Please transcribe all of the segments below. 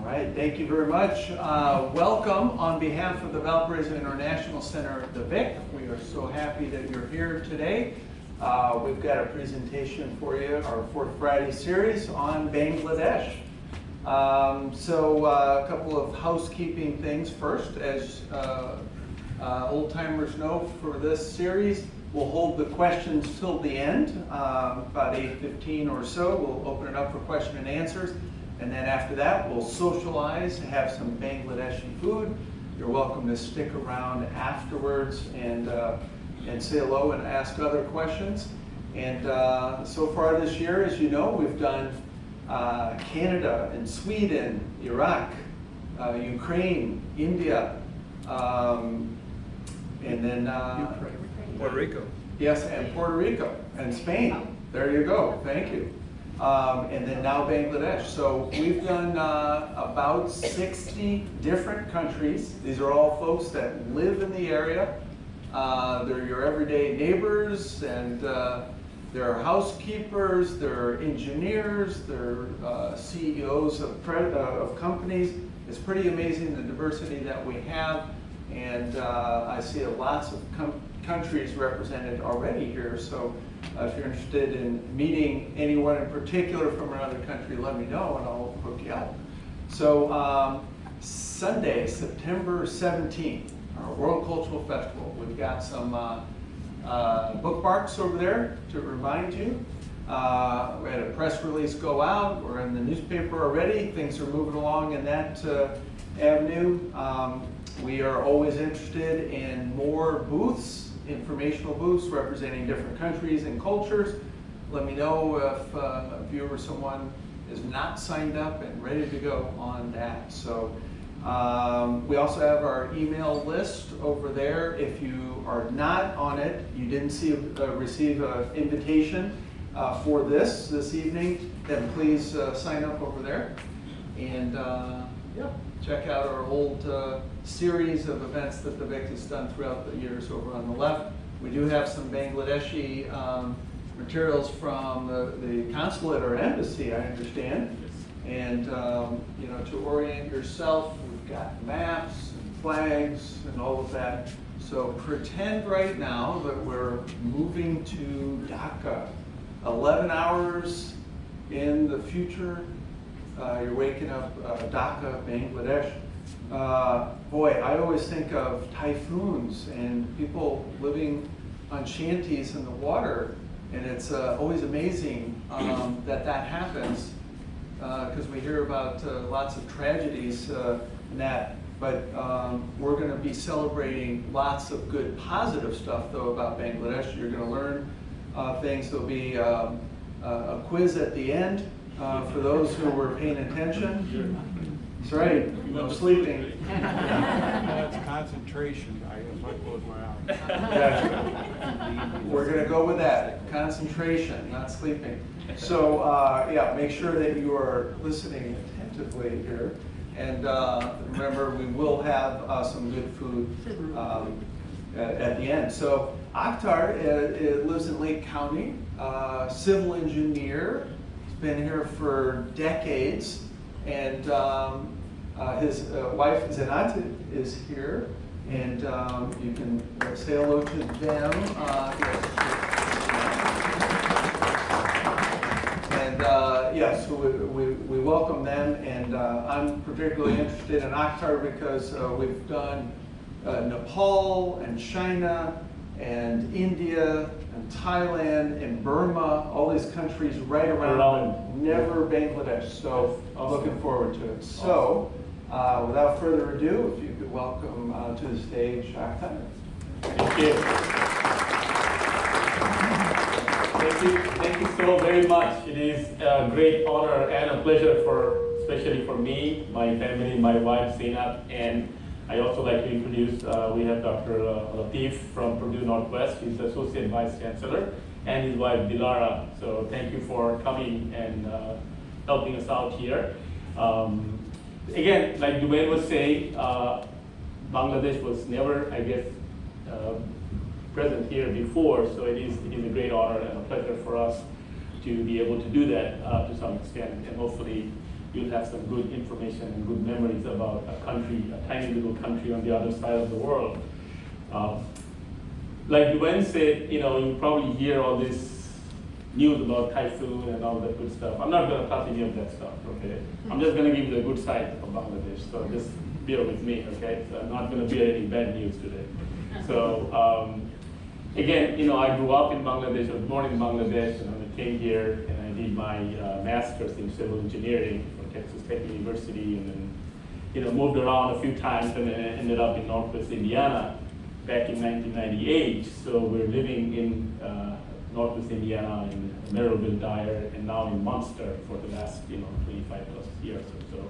right, thank you very much. Welcome on behalf of the Valparaiso International Center, the VIC. We are so happy that you're here today. We've got a presentation for you, our Fourth Friday series on Bangladesh. A couple of housekeeping things first. As old-timers know, for this series, we'll hold the questions till the end, about 8:15 or so. We'll open it up for question and answers. And then after that, we'll socialize, have some Bangladeshi food. You're welcome to stick around afterwards and say hello and ask other questions. And so far this year, as you know, we've done Canada and Sweden, Iraq, Ukraine, India, and then Puerto Rico. Yes, and Puerto Rico and Spain. There you go. Thank you. And then now Bangladesh. So we've done about 60 different countries. These are all folks that live in the area. They're your everyday neighbors, and they're housekeepers, they're engineers, they're CEOs of companies. It's pretty amazing the diversity that we have, and I see lots of countries represented already here. So if you're interested in meeting anyone in particular from another country, let me know and I'll hook you up. So Sunday, September 17th, our World Cultural Festival. We've got some bookmarks over there to remind you. We had a press release go out. We're in the newspaper already. Things are moving along in that avenue. We are always interested in more booths, informational booths representing different countries and cultures. Let me know if you or someone is not signed up and ready to go on that. So we also have our email list over there. If you are not on it, you didn't receive an invitation for this evening, then please sign up over there. And check out our old series of events that the VIC has done throughout the years over on the left. We do have some Bangladeshi materials from the consulate or embassy, I understand. And to orient yourself, we've got maps and flags and all of that. So pretend right now that we're moving to Dhaka. 11 hours in the future, you're waking up Dhaka, Bangladesh. Boy, I always think of typhoons and people living on shanties in the water, and it's always amazing that happens, because we hear about lots of tragedies in that. But we're going to be celebrating lots of good positive stuff, though, about Bangladesh. You're going to learn things. There'll be a quiz at the end for those who were paying attention. That's right, no sleeping. That's concentration. I close my eyes. We're going to go with that. Concentration, not sleeping. So make sure that you are listening attentively here. And remember, we will have some good food at the end. So Akhtar lives in Lake County, civil engineer. He's been here for decades. And his wife, Zenat, is here. And you can say hello to them. So we welcome them, and I'm particularly interested in Akhtar because we've done Nepal and China and India and Thailand and Burma, all these countries right around. Never Bangladesh. So I'm looking forward to it. So without further ado, if you could welcome to the stage Akhtar. Thank you. Thank you so very much. It is a great honor and a pleasure especially for me, my family, my wife Zainab, and I also like to introduce, we have Dr. Latif from Purdue Northwest. He's the Associate Vice Chancellor, and his wife Dilara. So thank you for coming and helping us out here. Again, like Dwayne was saying, Bangladesh was never, I guess, present here before, so it is a great honor and a pleasure for us to be able to do that to some extent, and hopefully you'll have some good information and good memories about a country, a tiny little country on the other side of the world. Like Gwen said, you probably hear all this news about typhoon and all that good stuff. I'm not going to touch any of that stuff, okay? I'm just going to give you the good side of Bangladesh, so just bear with me, okay? So I'm not going to bear any bad news today. So, again, I grew up in Bangladesh, I was born in Bangladesh, and I came here and I did my master's in civil engineering from Texas Tech University, and then, moved around a few times and then ended up in Northwest Indiana back in 1998. So we're living in Northwest Indiana in Merrillville, Dyer, and now in Munster for the last 25 plus years or so.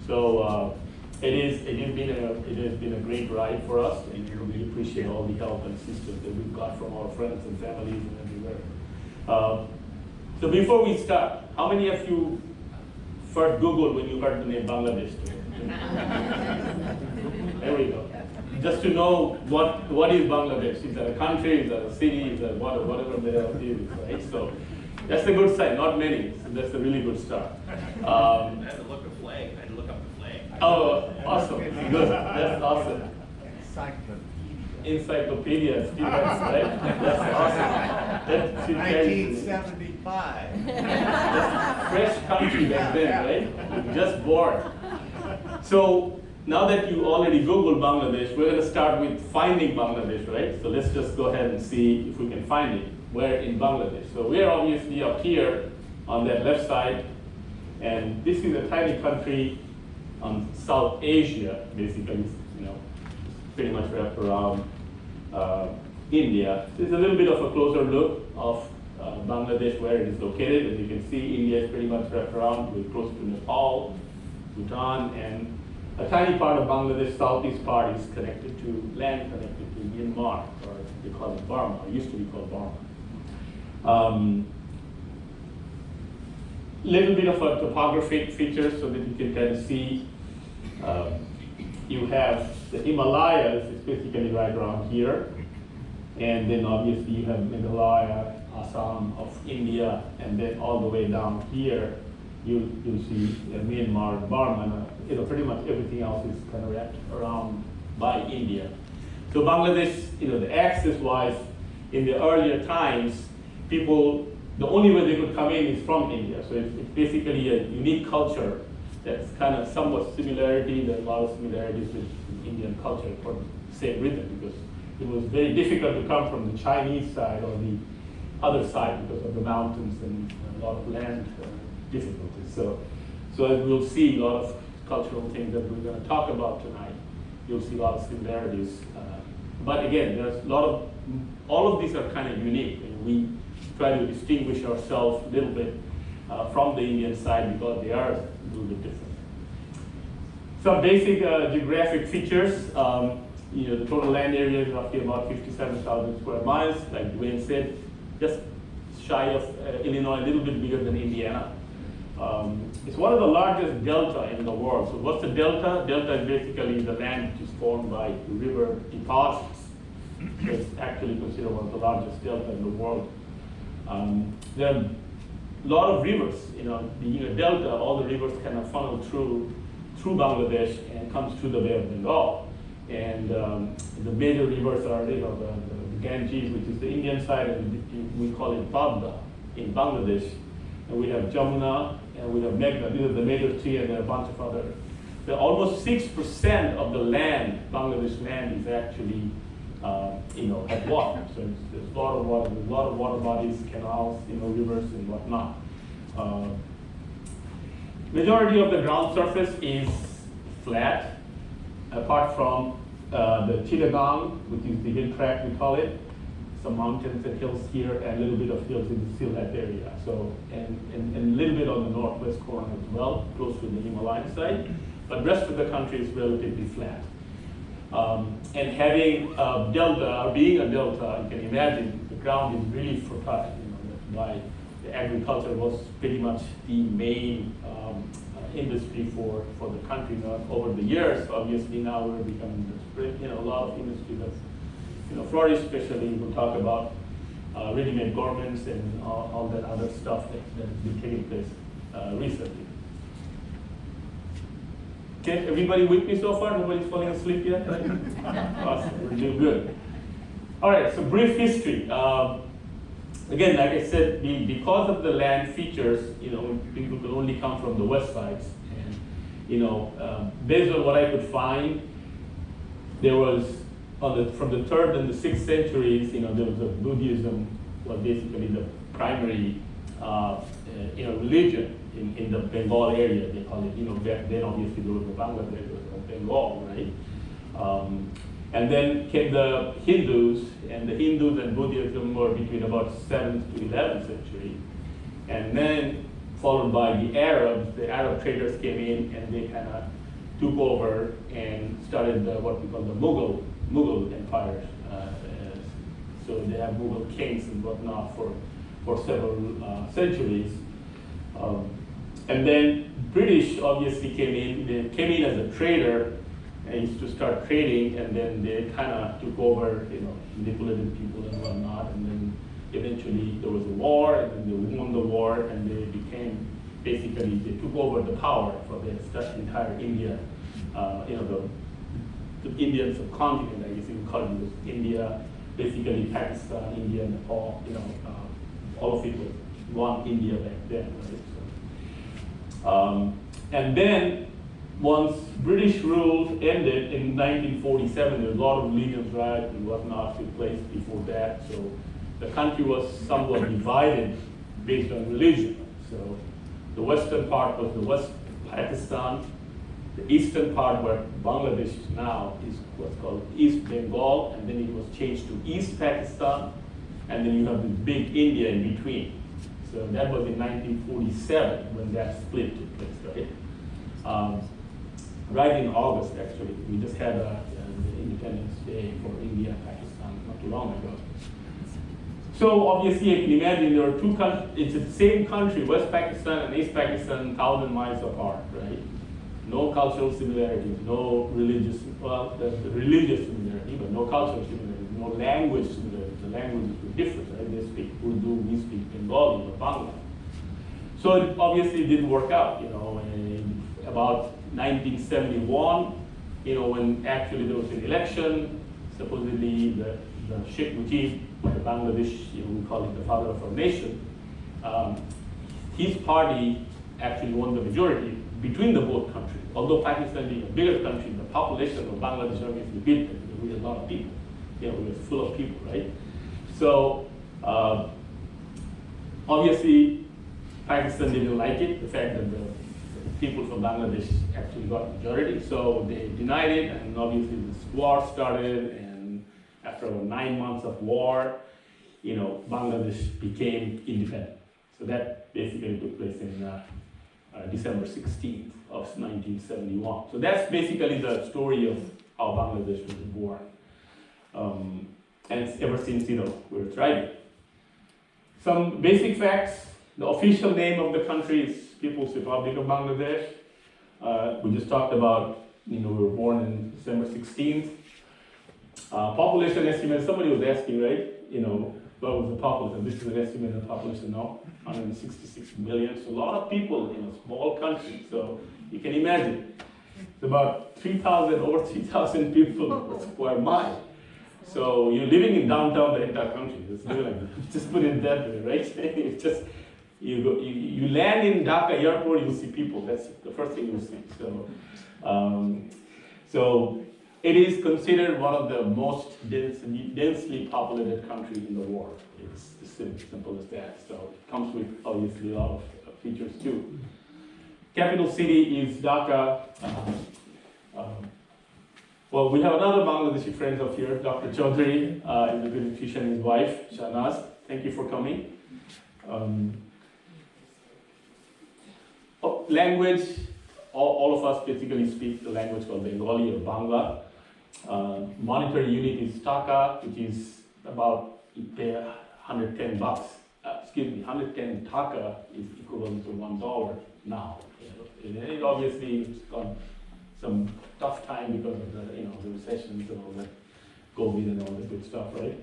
So it has been a great ride for us, and we really appreciate all the help and assistance that we've got from our friends and families and everywhere. So before we start, how many of you first Googled when you heard the name Bangladesh? There we go. Just to know what is Bangladesh. Is that a country? Is that a city? Is that whatever the hell it is, right? So that's a good sign. Not many. So that's a really good start. I had to look up the flag. Oh, awesome. Good. That's awesome. Encyclopedia students, right? That's awesome. That should tell you. 1975. That's fresh country back then, right? Just born. So now that you already Googled Bangladesh, we're going to start with finding Bangladesh, right? So let's just go ahead and see if we can find it. Where in Bangladesh? So we're obviously up here on that left side, and this is a tiny country on South Asia, basically, pretty much wrapped around India. This is a little bit of a closer look of Bangladesh, where it is located. As you can see, India is pretty much wrapped around. We're close to Nepal, Bhutan, and a tiny part of Bangladesh, southeast part, is connected to land connected to Myanmar, or they call it Burma, or used to be called Burma. Little bit of a topographic feature so that you can kind of see. You have the Himalayas, it's basically right around here, and then obviously you have Meghalaya, Assam of India, and then all the way down here you see Myanmar, Burma, pretty much everything else is kind of wrapped around by India. So Bangladesh, the access-wise, in the earlier times, people, the only way they could come in is from India. So it's basically a unique culture that's kind of somewhat similarity. There's a lot of similarities with Indian culture for the same reason, because it was very difficult to come from the Chinese side or the other side because of the mountains and a lot of land difficulties. So as we'll see a lot of cultural things that we're going to talk about tonight, you'll see a lot of similarities. But again, there's a lot of, all of these are kind of unique. And we try to distinguish ourselves a little bit from the Indian side because they are a little bit different. Some basic geographic features. The total land area is roughly about 57,000 square miles. Like Dwayne said, just shy of Illinois, a little bit bigger than Indiana. It's one of the largest delta in the world. So what's the delta? Delta is basically the land which is formed by river deposits. So it's actually considered one of the largest delta in the world. There are a lot of rivers. Being a delta, all the rivers kind of funnel through Bangladesh and comes through the Bay of Bengal. And the major rivers are, the Ganges, which is the Indian side, and we call it Pabda in Bangladesh. And we have Jamuna, and we have Meghna. These are the major three, and there are a bunch of other. Almost 6% of the land, Bangladesh land, is actually, had water. So there's a lot of water. There's a lot of water bodies, canals, rivers, and whatnot. Majority of the ground surface is flat, apart from the Chittagong, which is the hill tract, we call it. Some mountains and hills here, and a little bit of hills in the Sylhet area. So, and a little bit on the northwest corner as well, close to the Himalayan side. But the rest of the country is relatively flat. And having a delta, or being a delta, you can imagine the ground is really fertile. That's why the agriculture was pretty much the main industry for the country. Over the years, obviously now we're becoming a lot of industry that's flourish, especially we'll talk about ready-made garments and all that other stuff that has been taking place recently. Okay, everybody with me so far? Nobody's falling asleep yet? Right? Awesome, we're doing good. All right, so brief history. Again, like I said, because of the land features, people could only come from the west sides. And, based on what I could find, there was, from the 3rd and the 6th centuries, there was a Buddhism was basically the primary, religion in the Bengal area, they call it. Back then obviously there was the Bangladesh, there was Bengal, right? And then came the Hindus, and the Hindus and Buddhism were between about 7th to 11th century. And then followed by the Arab traders came in and they kind of took over and started what we call the Mughal empires. So they have Mughal kings and whatnot for several centuries. And then British obviously came in. They came in as a trader and used to start trading, and then they kind of took over, manipulated people and whatnot. And then eventually there was a war, and then they won the war, and they became basically, they took over the power for the entire India, the Indian subcontinent, I guess you can call it. It was India, basically Pakistan, India, Nepal, all of it was one India back then, right? So, and then once British rule ended in 1947, there was a lot of religious riots and whatnot took place before that. So the country was somewhat divided based on religion. So the western part was the West Pakistan. The eastern part, where Bangladesh is now, is what's called East Bengal, and then it was changed to East Pakistan, and then you have this big India in between. So that was in 1947 when that split took place, right? Right in August, actually. We just had the Independence Day for India and Pakistan not too long ago. So obviously, you can imagine there are two countries, it's the same country, West Pakistan and East Pakistan, 1,000 miles apart, right? No cultural similarities, no religious, the religious similarity, but no cultural similarities, no language similarities. The languages were different, right? They speak Urdu, we speak Bengali or Bangla. So it obviously didn't work out, in about 1971, when actually there was an election, supposedly the Sheikh Mujib, the Bangladesh, we call it the father of our nation, his party actually won the majority between the both countries. Although Pakistan being a bigger country, the population of Bangladesh obviously big, because we had a lot of people. We were full of people, right? So obviously Pakistan didn't like it, the fact that the people from Bangladesh actually got majority, so they denied it, and obviously this war started, and after about 9 months of war, Bangladesh became independent. So that basically took place in December 16th of 1971. So that's basically the story of how Bangladesh was born. And ever since, we're thriving. Some basic facts. The official name of the country is People's Republic of Bangladesh. We just talked about, we were born in December 16th. Population estimate, somebody was asking, right? What was the population? This is an estimate of the population now, 166 million. So a lot of people in a small country. So you can imagine, it's about over 3,000 people per square mile. So you're living in downtown the entire country. Just put it that way, right? It's just, you land in Dhaka airport, you'll see people. That's the first thing you'll see. So it is considered one of the most densely populated countries in the world. It's as simple as that. So it comes with obviously a lot of features too. Capital city is Dhaka. Well, we have another Bangladeshi friend of here, Dr. Chaudhary, is a pediatrician, and his wife, Shahnaz. Thank you for coming. Language, all of us basically speak the language called Bengali or Bangla. Monetary unit is taka, which is about, you pay 110 bucks. 110 taka is equivalent to $1 now. And it obviously has got some tough time because of the recessions and all that, COVID and all that good stuff, right?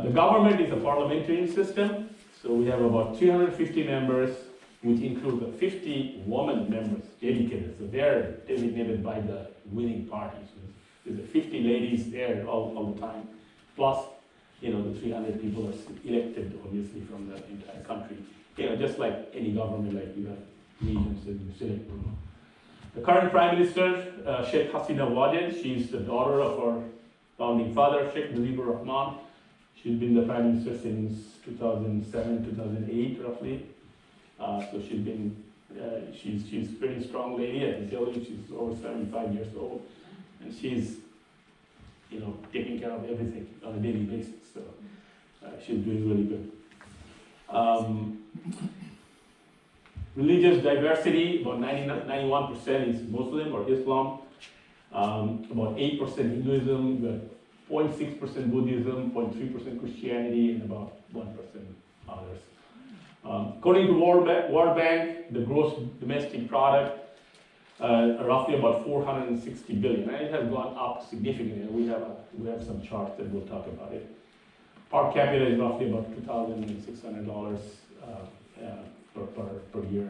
The government is a parliamentary system, so we have about 350 members, which includes 50 women members dedicated. So they're designated by the winning party. So there's 50 ladies there all the time, plus the 300 people are elected, obviously, from the entire country. Just like any government, like you have regions that you select. The current Prime Minister, Sheikh Hasina Wajed, she's the daughter of our founding father, Sheikh Mujibur Rahman. She's been the Prime Minister since 2007, 2008, roughly. So she's been, she's a pretty strong lady. I can tell you, she's over 75 years old, and she's, taking care of everything on a daily basis. So she's doing really good. Religious diversity, about 91% is Muslim or Islam, about 8% Hinduism, we got 0.6% Buddhism, 0.3% Christianity, and about 1% others. According to World Bank, the gross domestic product, roughly about 460 billion, and it has gone up significantly. We have some charts that we'll talk about it. Per capita is roughly about $2,600 per year.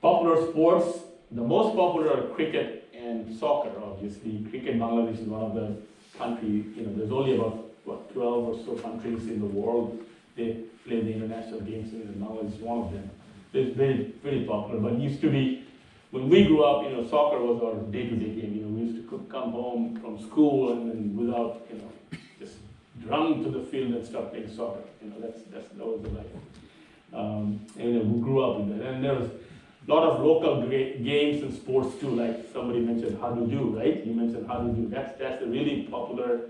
Popular sports, the most popular are cricket and soccer, obviously. Cricket, Bangladesh is one of the countries, there's only about 12 or so countries in the world. They play the international games, and Bangladesh is one of them. It's very, very popular, but it used to be, when we grew up, soccer was our day-to-day game. We used to come home from school and then without, just run to the field and start playing soccer. That was the life. And we grew up with that. And there was a lot of local games and sports too, like somebody mentioned Hadudu, right? You mentioned Hadudu. That's a really popular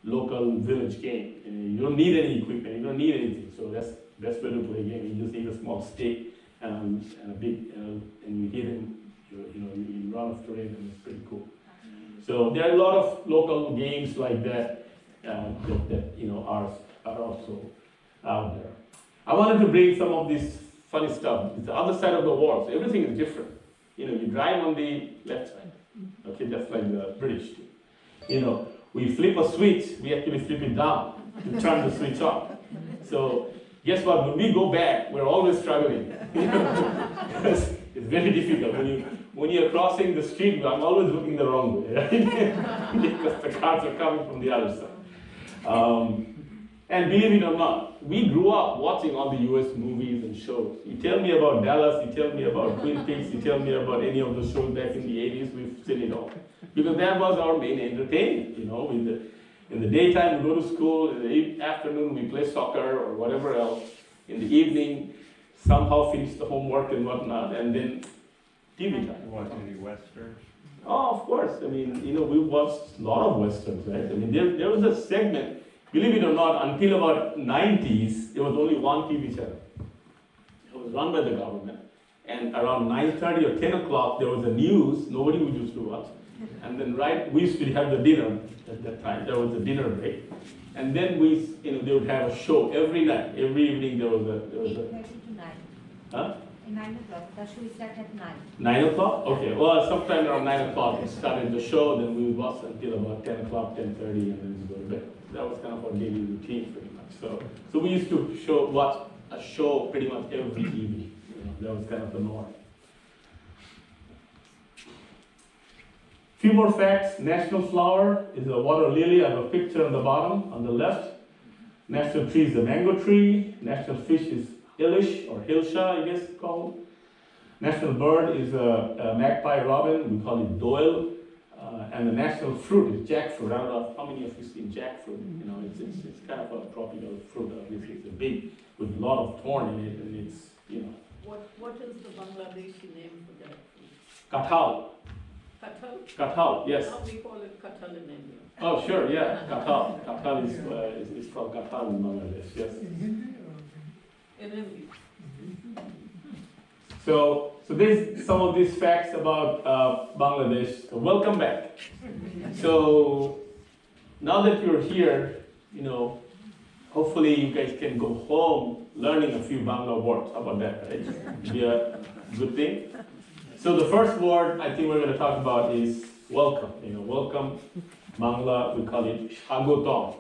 local village game. You don't need any equipment, you don't need anything. So that's the best way to play a game. You just need a small stick and a big, and you hit him, you run after it, and it's pretty cool. So there are a lot of local games like that are also out there. I wanted to bring some of this funny stuff. It's the other side of the world, so everything is different. You drive on the left side, okay, just like the British do. We flip a switch, we actually flip it down to turn the switch off. So guess what? When we go back, we're always struggling. It's very difficult. When you're crossing the street, I'm always looking the wrong way, right? Because the cars are coming from the other side. And believe it or not, we grew up watching all the US movies and shows. You tell me about Dallas, you tell me about Twin Peaks, you tell me about any of the shows back in the 80s, we've seen it all. Because that was our main entertainment, In the daytime, we go to school. In the afternoon, we play soccer or whatever else. In the evening, somehow finish the homework and whatnot, and then TV time. Watch any westerns? Oh, of course. We watched a lot of westerns, right? There was a segment, believe it or not, until about 90s, there was only one TV channel. It was run by the government. And around 9:30 or 10 o'clock, there was a news, nobody would used to watch. And then we used to have the dinner at that time. There was a dinner break. And then they would have a show every night. Every evening there was a 8:30 to 9. Huh? 9 o'clock. The show is set at 9. 9 o'clock? Okay. Well, sometime around 9 o'clock we started the show. Then we would watch until about 10 o'clock, 10:30, and then we go to bed. That was kind of our daily routine, pretty much. So we used to watch a show pretty much every evening. That was kind of the norm. Few more facts. National flower is a water lily. I have a picture on the bottom, on the left. National tree is the mango tree. National fish is Ilish or Hilsha, I guess it's called. National bird is a magpie robin. We call it Doyle. And the national fruit is jackfruit. I don't know how many of you seen jackfruit. It's kind of a tropical fruit. Obviously, it's big with a lot of thorn in it, and it's What is the Bangladeshi name for that fruit? Kathal. Kathal? Kathal, yes. How we call it kathal in India. Oh, sure, yeah. Kathal. Kathal is called Kathal in Bangladesh, yes. In India. So there's some of these facts about Bangladesh. So welcome back. So now that you're here, hopefully you guys can go home learning a few Bangla words. How about that, right? Be a good thing. So the first word I think we're going to talk about is welcome. Welcome. Bangla, we call it Shagotom.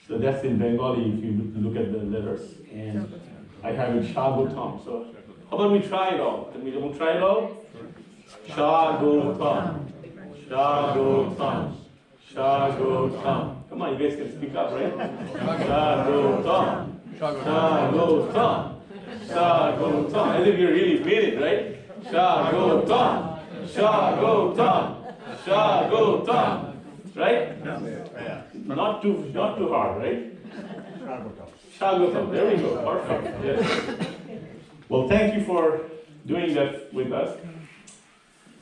So that's in Bengali if you look at the letters. And I have it Shagotom. So How about we try it all? Can we try it all? Shagotam. Shagotam. Shagotam. Come on, you guys can speak up, right? Shagotam. Shagotam. Shagotam. As if you really mean it, right? Shagotam. Shagotam. Shagotam. Right? Not too hard, right? Shagotam. There we go. Perfect. Yes. Well, thank you for doing that with us.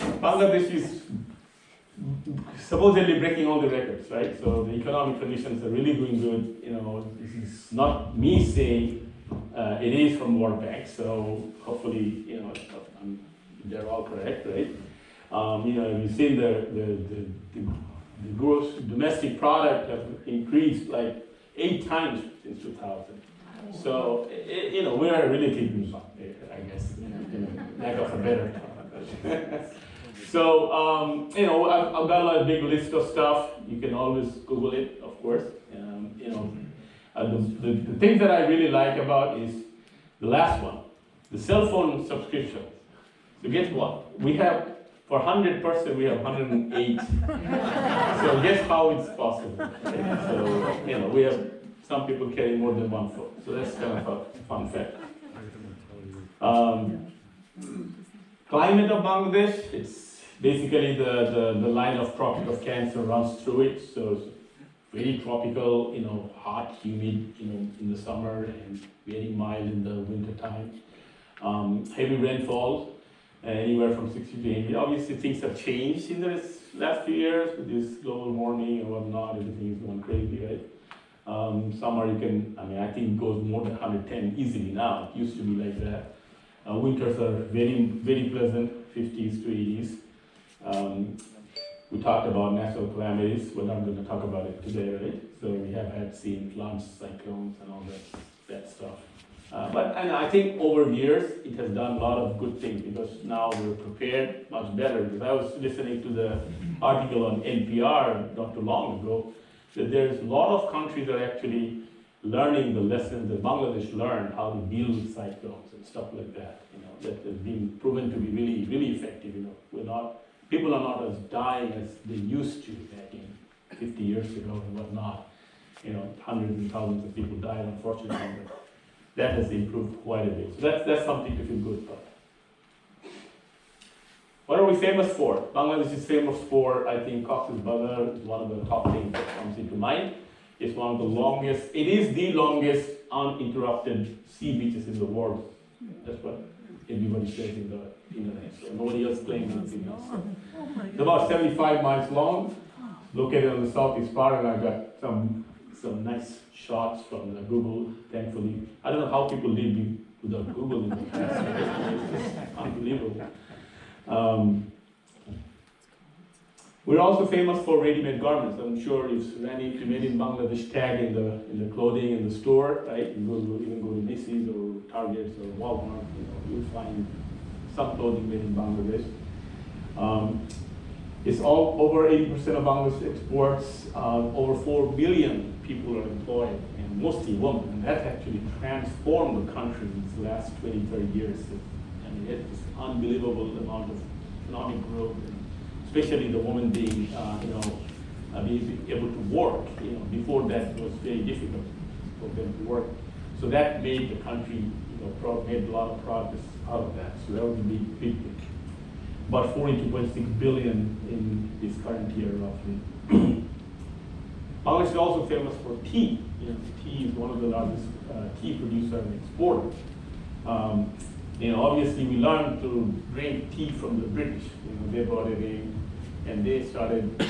Bangladesh is supposedly breaking all the records, right? So the economic conditions are really doing good. You know, this is not me saying it is from World Bank. So hopefully, you know, they're all correct, right? You know, we've seen the gross domestic product have increased like 8 times since 2000. So you know, we are really keeping up, I guess, lack of a better term. So, you know, I've got a big list of stuff. You can always Google it, of course. You know, the things that I really like about is the last one, the cell phone subscription. So guess what? We have, for 100%, we have 108. So guess how it's possible. Okay? So, you know, we have some people carry more than one phone. So that's kind of a fun fact. Climate of Bangladesh, it's basically the line of Tropic of Cancer runs through it. So it's very tropical, you know, hot, humid, you know, in the summer and very mild in the winter time. Heavy rainfall, anywhere from 60 to 80. Obviously things have changed in the last few years with this global warming and whatnot. Everything is going crazy, right? Summer you can, I mean, I think it goes more than 110 easily now. It used to be like that. Winters are very, very pleasant, 50s to 80s. We talked about natural calamities. We're not going to talk about it today, right? So we have seen floods, cyclones, and all that stuff. But and I think over years it has done a lot of good things because now we're prepared much better. Because I was listening to the article on NPR not too long ago, that there's a lot of countries that are actually learning the lessons that Bangladesh learned, how to deal with cyclones and stuff like that. You know, that has been proven to be really, really effective. You know, people are not as dying as they used to back in 50 years ago and whatnot. You know, hundreds and thousands of people died, unfortunately. But that has improved quite a bit. So that's something to feel good about. What are we famous for? Bangladesh is famous for, I think, Cox's Bazar is one of the top things that comes into mind. It's one of the longest, it is the longest uninterrupted sea beaches in the world. That's what everybody says in the internet. So nobody else claims it. It's about 75 miles long, located on the southeast part, and I got some nice shots from the Google, thankfully. I don't know how people live without Google in the past. It's unbelievable. We're also famous for ready-made garments. I'm sure you've ran into Made in Bangladesh tag in the clothing in the store, right? You even go to Macy's or Target or Walmart, you'll find some clothing made in Bangladesh. It's all over 80% of Bangladesh exports. Over 4 billion people are employed, and mostly women. And that actually transformed the country in the last 20, 30 years. I mean, it's unbelievable amount of economic growth, and especially the women being, being able to work. You know, before that it was very difficult for them to work. So that made the country, made a lot of progress out of that. So that was a big thing. About 42.6 billion in this current year, roughly. Bangladesh is also famous for tea. Tea is one of the largest tea producer and exporter. Obviously we learned to drink tea from the British. They brought it in, and they started,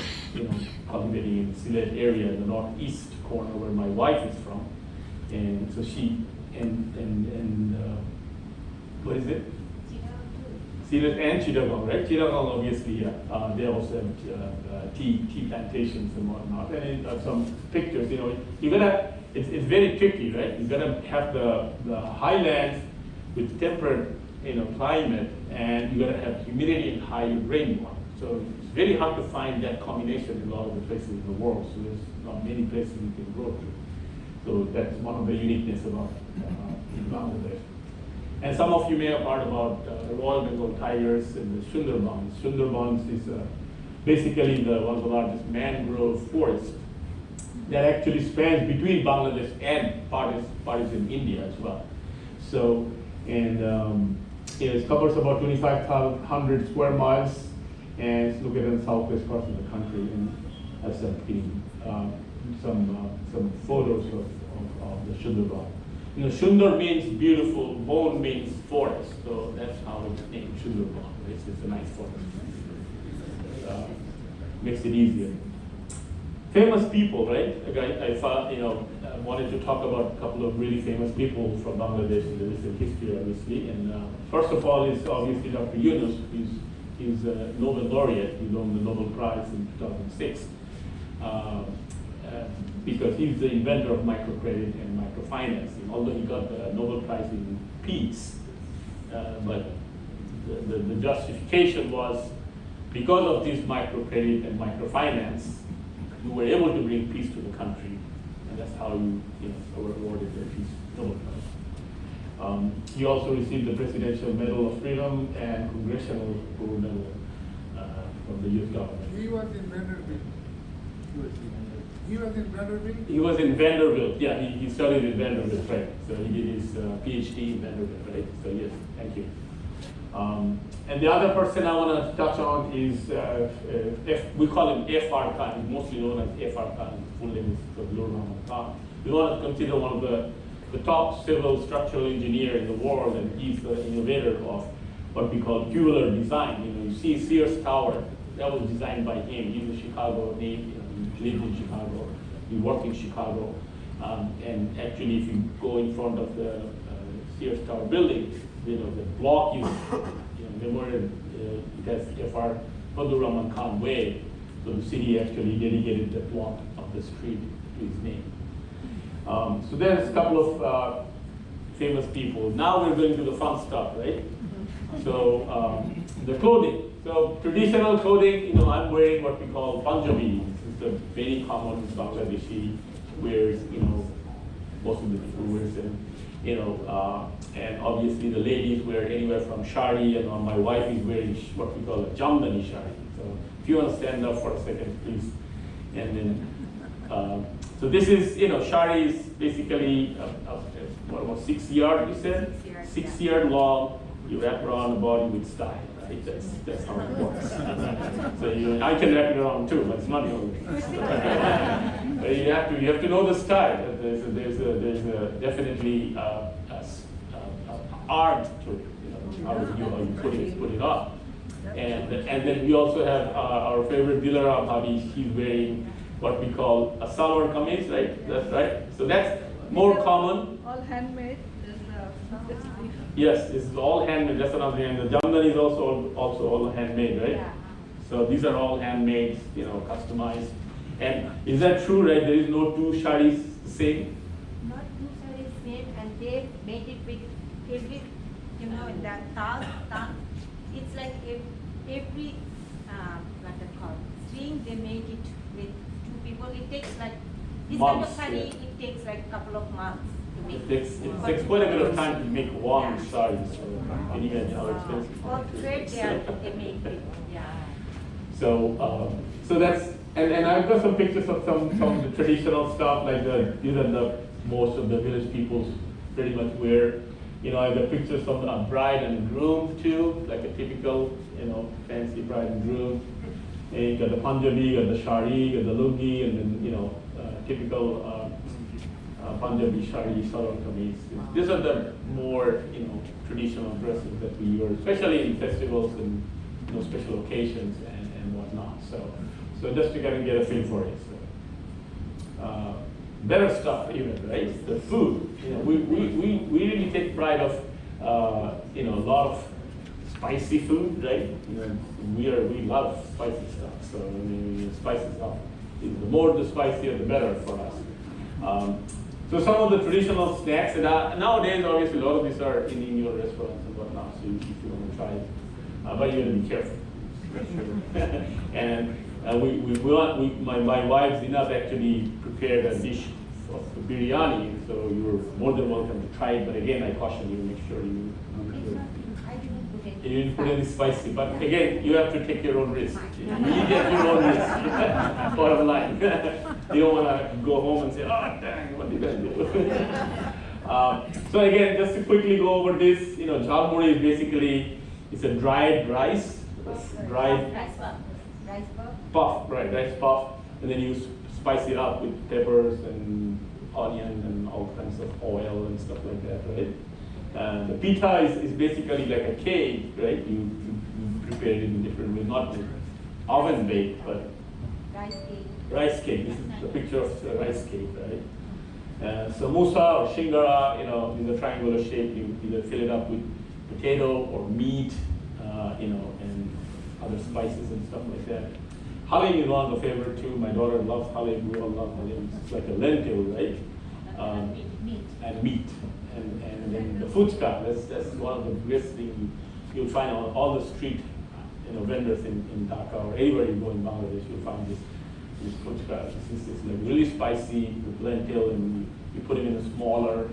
cultivating in Sylhet area, in the northeast corner where my wife is from. And so she what is it? Sylhet and Chittagong, right? Chittagong, obviously, they also have tea plantations and whatnot. And some pictures, you're gonna, it's very tricky, right? You're gonna have the highlands with temperate, climate, and you're gonna have humidity and high rainfall. So it's very hard to find that combination in a lot of the places in the world. So there's not many places you can grow to. So that's one of the uniqueness about Bangladesh. And some of you may have heard about the Royal Bengal tigers and the Sundarbans. Sundarbans is basically one of the largest mangrove forests that actually spans between Bangladesh and parts in India as well. So, and it covers about 2,500 square miles, and it's located in the southwest part of the country. And I've seen some photos of the Sundarban. You know, Sundar means beautiful, Bon means forest, so that's how it's named Sundarban. It's a nice forest. Makes it easier. Famous people, right? I thought, I wanted to talk about a couple of really famous people from Bangladesh in the recent history, obviously. And first of all is obviously Dr. Yunus. He's a Nobel laureate. He won the Nobel Prize in 2006 because he's the inventor of microcredit and microfinancing. Although he got the Nobel Prize in peace, but the justification was because of this microcredit and microfinance, you were able to bring peace to the country, and that's how you were awarded the Peace Nobel Prize. He also received the Presidential Medal of Freedom and Congressional Gold Medal from the U.S. government. He was in Vanderbilt. He was in Vanderbilt? He was in Vanderbilt, yeah, he studied in Vanderbilt, right? So he did his PhD in Vanderbilt, right? So yes, thank you. And the other person I want to touch on is, we call him F.R. Khan. He's mostly known as F.R. Khan. His full name is Abdul Rahman Khan. We want to consider one of the top civil structural engineer in the world, and he's the innovator of what we call tubular design. You see Sears Tower, that was designed by him. He's a Chicago native. He lived in Chicago. He worked in Chicago. And actually, if you go in front of the Sears Tower building, the block is memorial. It has F.R. Abdul Rahman Khan Way. So the city actually dedicated the block of the street to his name. So there's a couple of famous people. Now we're going to the fun stuff, right? So the clothing. So traditional clothing, I'm wearing what we call Punjabi. This is the very common Bangladeshi wears, most of the people wears them. And obviously the ladies wear anywhere from shari, and my wife is wearing what we call a jamdani shari. So if you want to stand up for a second, please. And then, so this is, shari is basically, what about 6 yard, you said? 6 yard long, you wrap around the body with style, right? That's how it works. So I can wrap it around too, but it's not your But you have to know the style. There's a definitely art to it, how you put it on. And then we also have our favorite Dilara Bhabi. She's wearing what we call a salwar kameez, right? That's right. So that's more common. All handmade. Yes, this is all handmade. That's another thing. The jamdani is also all handmade, right? Yeah. So these are all handmade, customized. And is that true, right? There is no two sharis the same? Not two sarees same, and they made it with every, in that task, it's like every, what they call, string, they made it with two people. It takes like, this kind of Months, saree, yeah. it takes like a couple of months to make. It takes quite a bit of time to make one Yeah. sari. So can you imagine how expensive? All thread they make it, yeah. So that's, and I've got some pictures of some of the traditional stuff, like these are the most of the village people pretty much wear. I have pictures of a bride and groom too, like a typical, fancy bride and groom. And you got the Punjabi, you got the shari, you got the lungi, and then typical Punjabi shari, salwar kameez. These are the more traditional dresses that we wear, especially in festivals and special occasions and whatnot. So just to kind of get a feel for it. So, better stuff even, right? The food. We really take pride of a lot of spicy food, right? We love spicy stuff. So spicy stuff. The more the spicier, the better for us. So some of the traditional snacks, and nowadays obviously a lot of these are in your restaurants and whatnot. So if you want to try it, but you have to be careful. And my wife Zinab actually prepared a dish of biryani, so you're more than welcome to try it. But again, I caution you, make sure you. I didn't put it. You didn't put any spicy, but again, you have to take your own risk. You need at your own risk. Bottom line, you don't want to go home and say, "Oh, dang, what did I do?" So again, just to quickly go over this, jhalmuri is basically it's a dried rice, dried Rice puff. Rice puff. puff, right? Rice puff, and then you spice it up with peppers and onion and all kinds of oil and stuff like that, right? And the pita is basically like a cake, right? You prepare it in different ways, not oven baked, but Rice cake. rice cake. This is the picture of the rice cake, right? Samosa or shingara, in a triangular shape, you either fill it up with potato or meat, and other spices and stuff like that. Halim is one of the favorite too. My daughter loves halim. We all love halim. It's like a lentil, right? Meat. And meat. And then the fuchka, that's one of the best things you'll find on all the street vendors in Dhaka or anywhere you go in Bangladesh, you'll find this fuchka. This is like really spicy with lentil, and you put it in a smaller,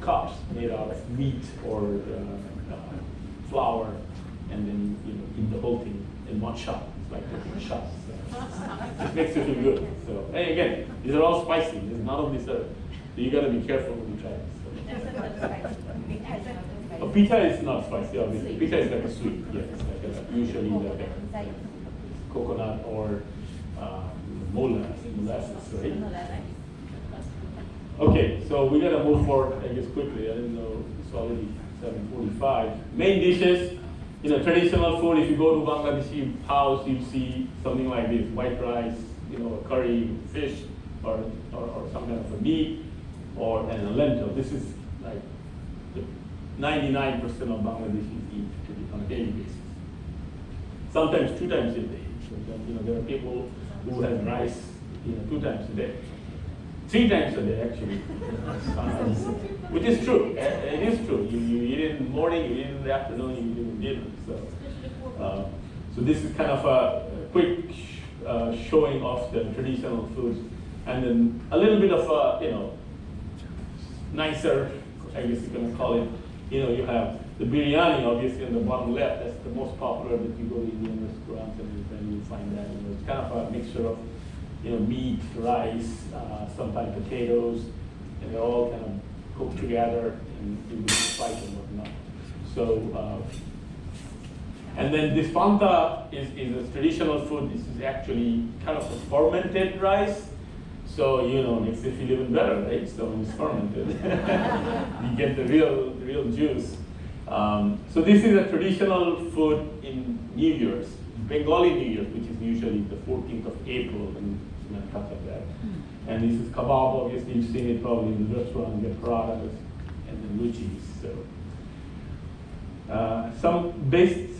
cups made out of meat or flour, and then eat the whole thing in one shot. It's like different shots. So it makes you feel good. So hey, again, these are all spicy. None of these are. So you got to be careful when you try it. So. Pita is not spicy, obviously. Pita is like a sweet. Yeah, it's like usually like a coconut or molasses, right? Okay, so we gotta move forward, I guess, quickly. I didn't know it's already 7:45. Main dishes, traditional food. If you go to Bangladeshi house, you see something like this: white rice, a curry, fish, or some kind of a meat, and a lentil. This is like 99% of Bangladeshis eat on a daily basis. Sometimes 2 times a day. There are people who have rice, 2 times a day. 3 times a day, actually. Which is true. It is true. You eat it in the morning, you eat it in the afternoon, you eat it in dinner. So this is kind of a quick showing of the traditional foods, and then a little bit of nicer, I guess you're gonna call it. You have the biryani, obviously, on the bottom left. That's the most popular that you go to Indian restaurants and then you find that. It's kind of a mixture of meat, rice, sometimes potatoes, and they're all kind of cooked together and with spice and whatnot. So, and then this panta is a traditional food. This is actually kind of a fermented rice. So, makes it feel even better, right? So when it's fermented, you get the real juice. So this is a traditional food in New Year's, Bengali New Year's, which is usually the 14th of April, and stuff like that. And this is kebab, obviously you've seen it probably in the restaurant, you get paradas and then luchis. So some basic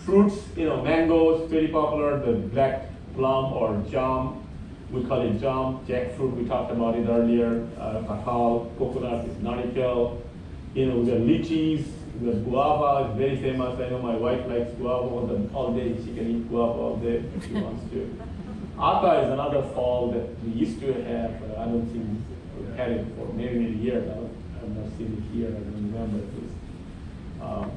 fruits, mangoes, very popular, the black plum or jam. We call it jam, jackfruit, we talked about it earlier, kathal, coconut is narikel. We got lychees, we got guava, it's very famous. I know my wife likes guava all day, she can eat guava all day if she wants to. Atta is another fall that we used to have, I don't think we've had it for many years. I've not seen it here, I don't remember at least.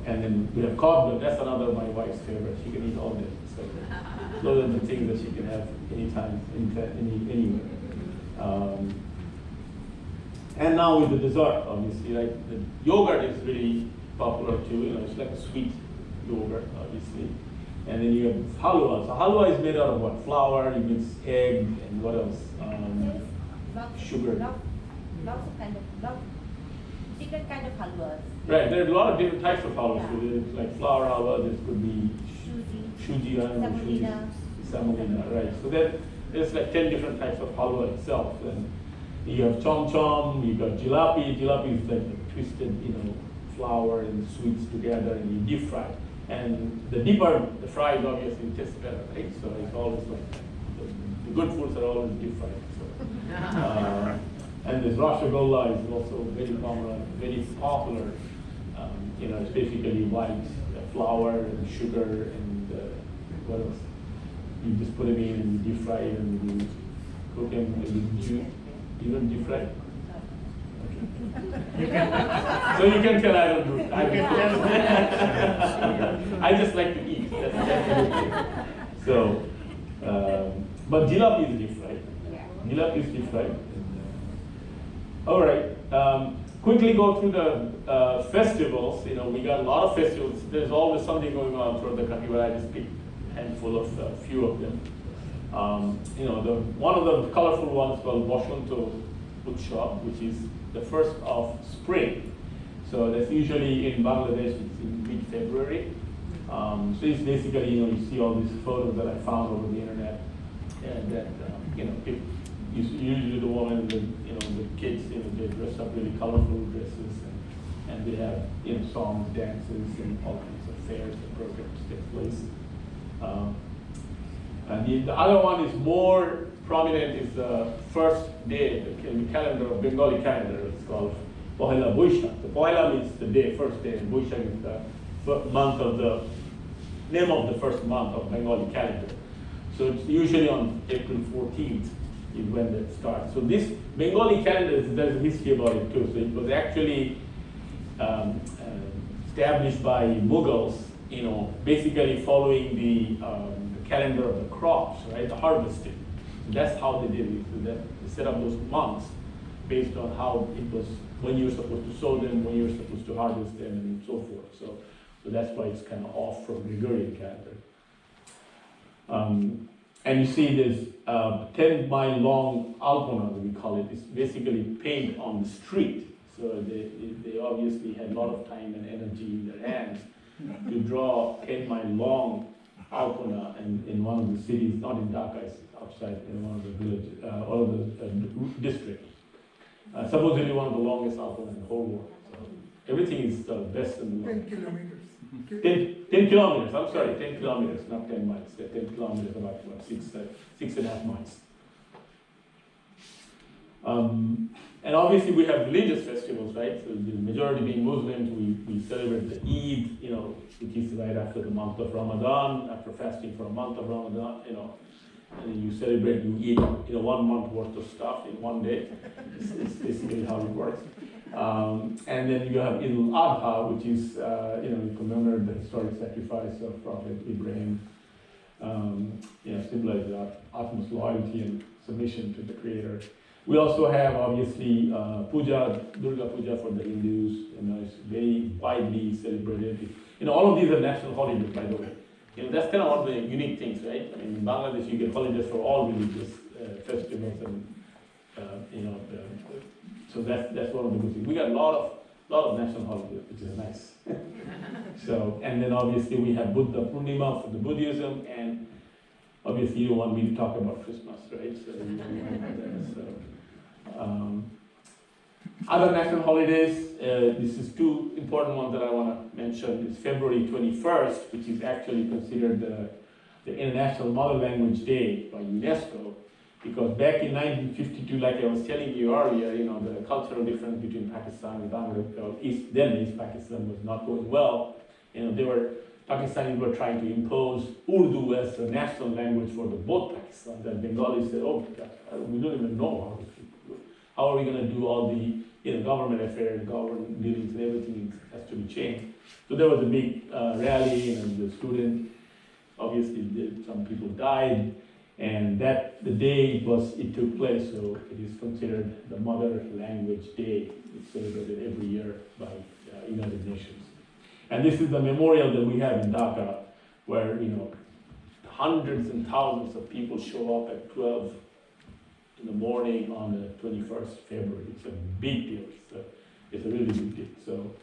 And then we have codlet, that's another my wife's favorite, she can eat all day. So those are the things that she can have anytime, anywhere. And now with the dessert, obviously, like the yogurt is really popular too. It's like a sweet yogurt, obviously. And then you have halwa. So halwa is made out of what? Flour, you mix egg, and what else? Sugar. Lots of different kind of halwas. Right, there are a lot of different types of halwa. So there's like flour halwa, there could be shuji, I don't know, shuji, semolina, right. So there's like 10 different types of halwa itself. And you have chom chom, you got jalapi. Jalapi is like twisted, flour and sweets together, and you deep fry. And the deeper the fries, obviously, tastes better, right? So it's always like the good foods are always deep fried. So. And this rasgulla is also very common, very popular. It's basically white flour and sugar and what else? You just put them in and you deep fry it and you cook them with You don't deep fry? So you can tell I don't do it. I just like to eat. That's the good thing. So, but jilap is deep fried. Jilap is deep fried. All right. Quickly go through the festivals. You know, we got a lot of festivals. There's always something going on throughout the country, but I just picked a handful of a few of them. You know, one of the colorful ones called Boshanto Utsav, which is the first of spring. So that's usually in Bangladesh, it's in mid-February. So it's basically, you know, you see all these photos that I found over the internet, and that, you know, usually the women, you know, the kids, you know, they dress up really colorful dresses, and they have, you know, songs, dances, and all kinds of fairs and programs take place. And the other one is more prominent, is the first day in the calendar of Bengali calendar. It's called Pohela Boishak. The Pohela means the day, first day, and Boishak is the month of the name of the first month of Bengali calendar. So it's usually on April 14th is when that starts. So this Bengali calendar, there's a history about it too. So it was actually established by Mughals, you know, basically following the calendar of the crops, right, the harvesting. So that's how they did it. So that they set up those months based on how it was, when you were supposed to sow them, when you were supposed to harvest them, and so forth. So that's why it's kind of off from Gregorian calendar. And you see this 10-mile long alpona, we call it. It's basically paint on the street. So they obviously had a lot of time and energy in their hands to draw 10-mile long alpona in one of the cities, not in Dhaka, it's outside in one of the villages, or the districts. Supposedly one of the longest alpona in the whole world. So everything is the best in the world. 10 kilometers. 10 kilometers, I'm sorry, 10 kilometers, not 10 miles. 10 kilometers, about 6.5 miles. And obviously we have religious festivals, right? So the majority being Muslims, we celebrate the Eid, you know, which is right after the month of Ramadan, after fasting for a month of Ramadan, you know. And then you celebrate, you eat, you know, 1 month worth of stuff in one day. It's basically how it works. And then you have Eid al-Adha, which is, you know, you commemorate the historic sacrifice of Prophet Ibrahim, you know, symbolizes utmost loyalty and submission to the Creator. We also have, obviously, Puja, Durga Puja for the Hindus, you know, it's very widely celebrated. You know, all of these are national holidays, by the way. You know, that's kind of one of the unique things, right? I mean, in Bangladesh, you get holidays for all religious festivals, and, you know, so that's one of the good things. We got a lot of national holidays, which is nice. So, and then obviously we have Buddha Purnima for the Buddhism, and obviously you don't want me to talk about Christmas, right? So, other national holidays, this is 2 important ones that I want to mention. It's February 21st, which is actually considered the International Mother Language Day by UNESCO, because back in 1952, like I was telling you earlier, you know, the cultural difference between Pakistan and Bangladesh, then East Pakistan, was not going well. You know, Pakistanis were trying to impose Urdu as the national language for both Pakistan. And Bengalis said, oh, we don't even know how are we going to do all the, you know, government affairs, government dealings, and everything has to be changed. So there was a big rally, and the student, obviously, some people died, and the day it took place, so it is considered the Mother Language Day. It's celebrated every year by United Nations. And this is the memorial that we have in Dhaka, where, you know, hundreds and thousands of people show up at 12 in the morning on the 21st February. It's a big deal. It's a really big deal. So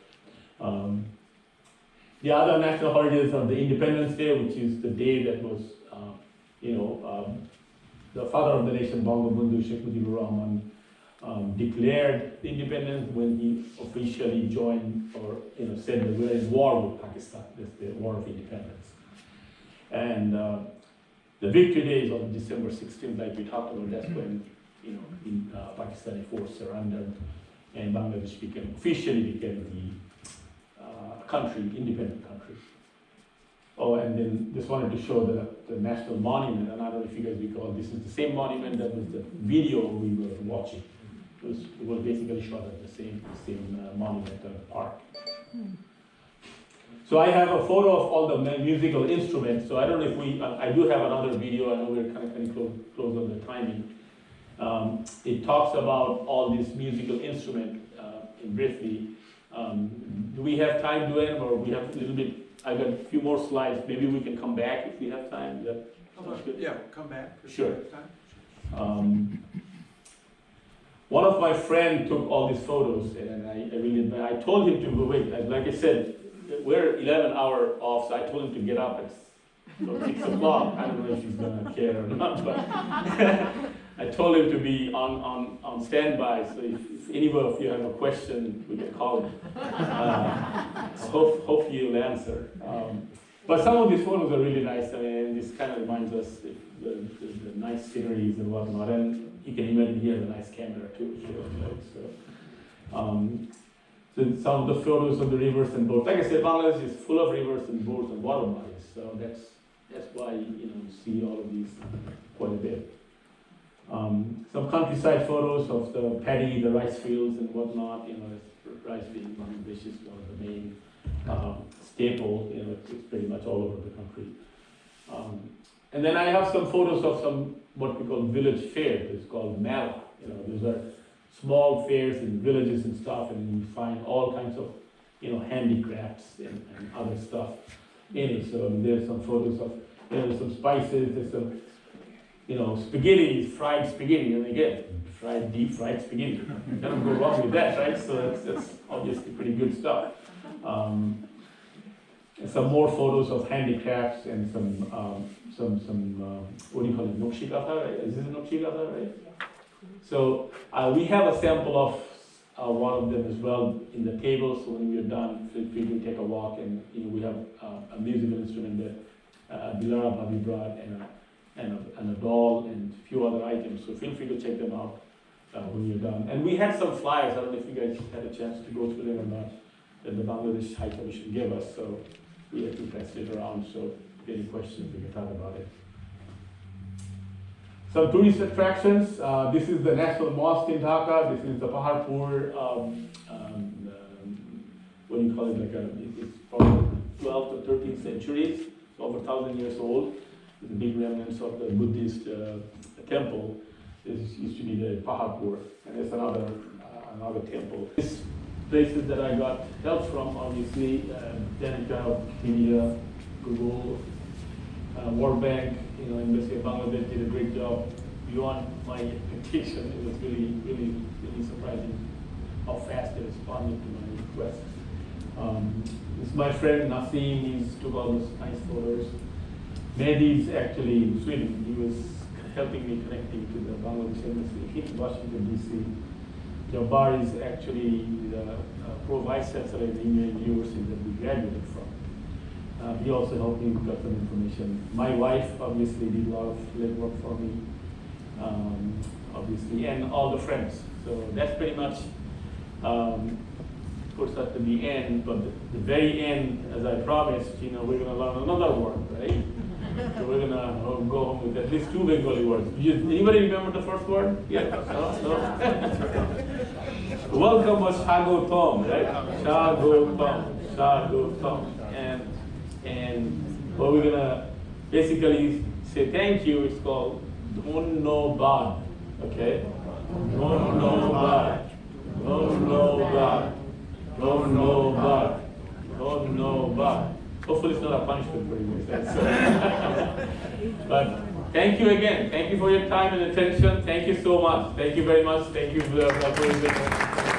the other national holidays are the Independence Day, which is the day that was, you know, the father of the nation, Bangabandhu Sheikh Mujibur Rahman, declared independence when he officially joined, or, you know, said that we're in war with Pakistan. That's the War of Independence. And the victory day is on December 16th, like we talked about. That's when, you know, Pakistani force surrendered, and Bangladesh officially became the country, independent country. Oh, and then just wanted to show the national monument, and I don't know if you guys recall, this is the same monument that was the video we were watching. it was basically shot at the same monumental park. So I have a photo of all the musical instruments. So I don't know if I do have another video. I know we're kind of close on the timing. It talks about all these musical instruments briefly. Do we have time, Duane, or we have a little bit? I got a few more slides. Maybe we can come back if we have time. Yeah, come back. Sure. One of my friends took all these photos, and I told him to go wait. Like I said, we're 11 hours off, so I told him to get up at 6 o'clock. I don't know if he's gonna care or not, but I told him to be on standby. So if any of you have a question, we can call him. Hope he'll answer. But some of these photos are really nice. I mean, this kind of reminds us the nice sceneries and whatnot. And you can imagine he has a nice camera too. So some of the photos of the rivers and boats. Like I said, Bangladesh is full of rivers and boats and water bodies. So that's why you see all of these quite a bit. Some countryside photos of the paddy, the rice fields and whatnot. Rice being Bangladesh is one of the main staple. It's pretty much all over the country. And then I have some photos of some what we call village fairs. It's called Mela. Those are small fairs in villages and stuff, and you find all kinds of handicrafts and other stuff in it. So there's some photos of some spices. There's some spaghetti, fried spaghetti, and again, deep fried spaghetti. You cannot go wrong with that, right? So that's obviously pretty good stuff. And some more photos of handicrafts and some what do you call it, nokshikata, right? Is this a nokshikata, right? So we have a sample of one of them as well in the table. So when we're done, feel free to take a walk, and we have a musical instrument that Dilara Bhabi brought, and a doll and a few other items. So feel free to check them out when you're done. And we had some flyers. I don't know if you guys had a chance to go through them or not, that the Bangladesh High Commission gave us. So we had to pass it around. So if any questions, we can talk about it. Some tourist attractions. This is the National Mosque in Dhaka. This is the Paharpur, what do you call it? It's from 12th to 13th centuries, so over 1,000 years old. The big remnants of the Buddhist temple. This used to be the Paharpur, and there's another temple. These places that I got help from, obviously, Danica, Wikipedia, Google, World Bank, Embassy of Bangladesh did a great job beyond my expectation. It was really, really, really surprising how fast they responded to my request. This is my friend Nasim. He took all those nice photos. Mehdi is actually in Sweden. He was helping me connecting to the Bangladesh Embassy in Washington, D.C. Jabbar is actually the pro-vice chancellor in the Indian University that we graduated from. He also helped me get some information. My wife obviously did a lot of legwork for me, obviously, and all the friends. So that's pretty much puts us to the end. But the very end, as I promised, we're going to learn another word, right? So we're going to go home with at least 2 Bengali words. Anybody remember the first word? Yeah. No? Welcome was Shagotom, right? Shagotom. And what we're gonna basically say thank you is called Dhonnobad. Okay? Dhonnobad. Dhonnobad. Dhonnobad. Dhonnobad. Hopefully it's not a punishment for you. But thank you again. Thank you for your time and attention. Thank you so much. Thank you very much. Thank you for